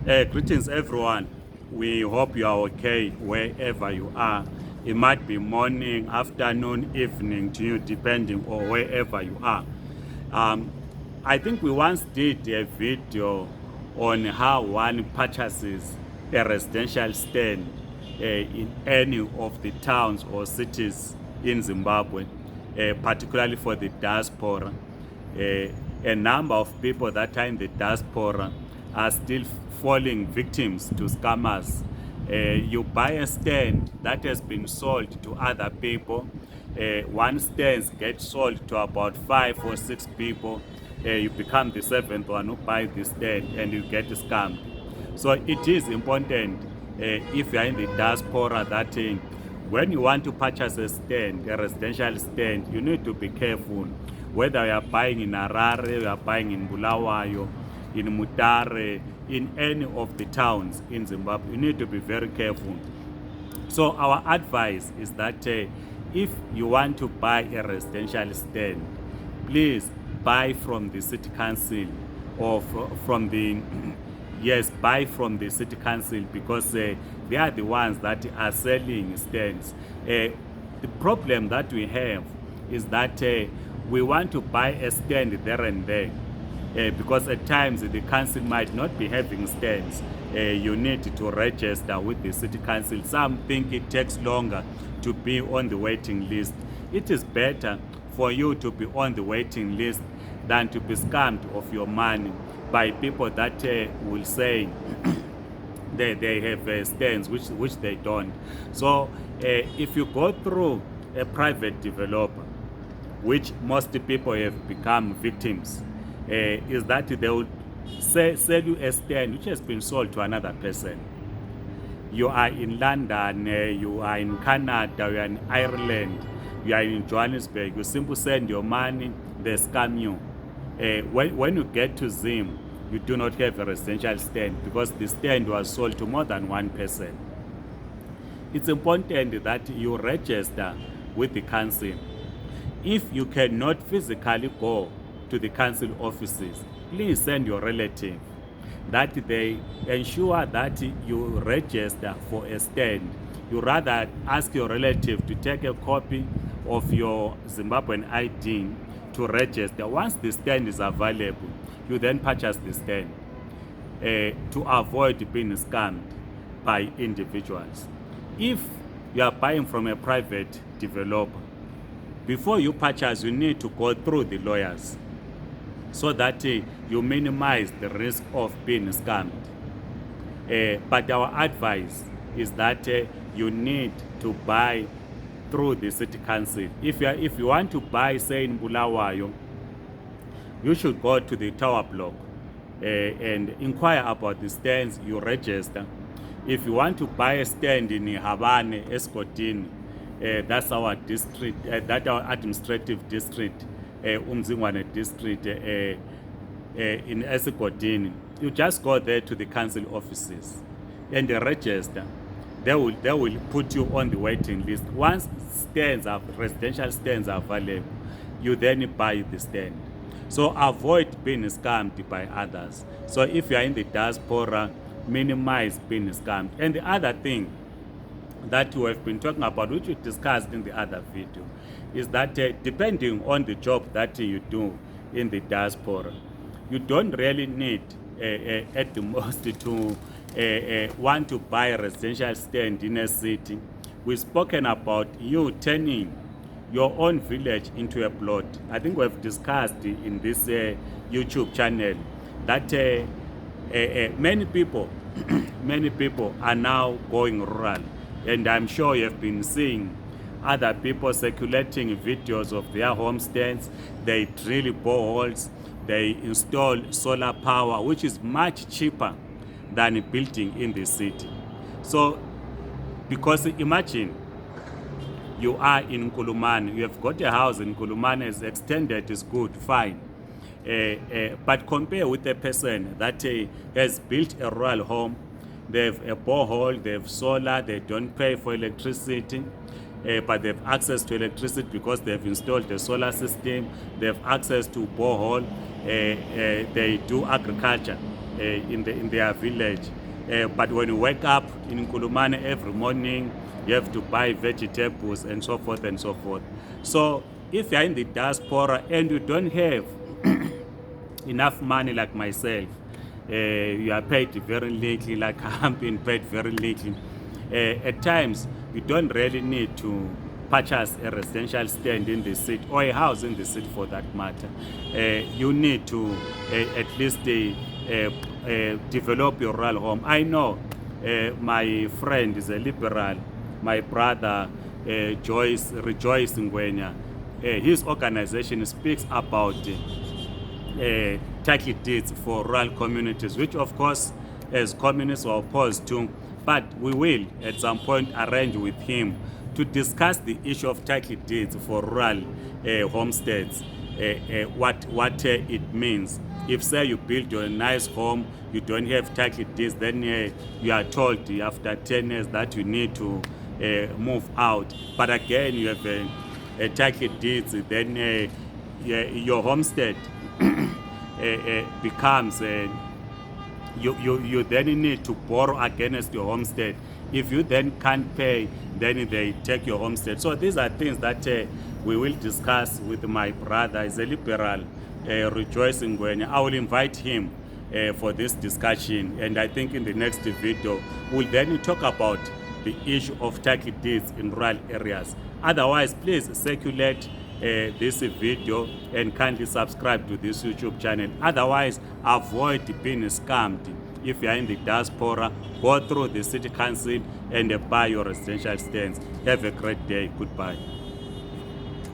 Greetings, everyone. We hope you are okay wherever you are. It might be morning, afternoon, evening to you, depending on wherever you are. I think we once did a video on how one purchases a residential stand in any of the towns or cities in Zimbabwe, particularly for the diaspora. A number of people that are in the diaspora are still falling victims to scammers. You buy a stand that has been sold to other people. One stand gets sold to about 5 or 6 people. You become the 7th one who buys the stand and you get scammed. So it is important if you are in the diaspora that when you want to purchase a stand, a residential stand, you need to be careful. Whether you are buying in Harare, you are buying in Bulawayo, in Mutare, in any of the towns in Zimbabwe, you need to be very careful. So our advice is that if you want to buy a residential stand, please buy from the city council or from the yes, buy from the city council, because they are the ones that are selling stands. The problem that we have is that we want to buy a stand there and there, because at times the council might not be having stands. You need to register with the city council. Some think it takes longer to be on the waiting list. It is better for you to be on the waiting list than to be scammed of your money by people that will say they have stands which they don't. So if you go through a private developer, which most people have become victims, is that they will sell you a stand which has been sold to another person. You are in London, you are in Canada, you are in Ireland, you are in Johannesburg. You simply send your money, they scam you. When you get to Zim, you do not have a residential stand because the stand was sold to more than one person. It's important that you register with the council. If you cannot physically go to the council offices, please send your relative, that they ensure that you register for a stand. You rather ask your relative to take a copy of your Zimbabwean ID to register. Once the stand is available, you then purchase the stand to avoid being scammed by individuals. If you are buying from a private developer, before you purchase, you need to go through the lawyers so that you minimize the risk of being scammed. But our advice is that you need to buy through the city council. If you want to buy, say, in Bulawayo, you should go to the tower block and inquire about the stands. You register. If you want to buy a stand in Havane, Escotini, that's our district, that's our administrative district, Umzingwane district in Escotini. You just go there to the council offices and register. They will put you on the waiting list. Once residential stands are available, you then buy the stand. So avoid being scammed by others. So if you are in the diaspora, minimize being scammed. And the other thing that we have been talking about, which we discussed in the other video, is that depending on the job that you do in the diaspora, you don't really need at the most to want to buy a residential stand in a city. We've spoken about you turning your own village into a plot. I think we've discussed in this YouTube channel that many people are now going rural, and I'm sure you've been seeing other people circulating videos of their homesteads. They drill boreholes, they install solar power, which is much cheaper than building in the city. So, because imagine you are in Nkulumane, you have got a house in Nkulumane, is extended, is good, fine. But compare with a person that has built a rural home. They have a borehole, they have solar, they don't pay for electricity, but they have access to electricity because they have installed a solar system. They have access to borehole, they do agriculture. in their village. But when you wake up in Nkulumane every morning, you have to buy vegetables and so forth and so forth. So if you're in the diaspora and you don't have enough money like myself, you are paid very little, like I'm being paid very little. At times, you don't really need to purchase a residential stand in the city or a house in the city for that matter. You need to at least develop your rural home. I know my friend is a liberal, my brother Rejoice Ngwenya. His organization speaks about title deeds for rural communities, which of course as communists are opposed to, but we will at some point arrange with him to discuss the issue of title deeds for rural homesteads, what it means. If say you build a nice home, you don't have title deeds, then you are told after 10 years that you need to move out. But again, you have a title deeds, then your homestead becomes you then need to borrow against your homestead. If you then can't pay, then they take your homestead. So these are things that we will discuss with my brother. He's a liberal, Rejoice Ngwenya. I will invite him for this discussion, and I think in the next video we'll then talk about the issue of title deeds in rural areas. Otherwise, please circulate this video and kindly subscribe to this YouTube channel. Otherwise, avoid being scammed. If you are in the diaspora, go through the city council and buy your residential stands. Have a great day. Goodbye.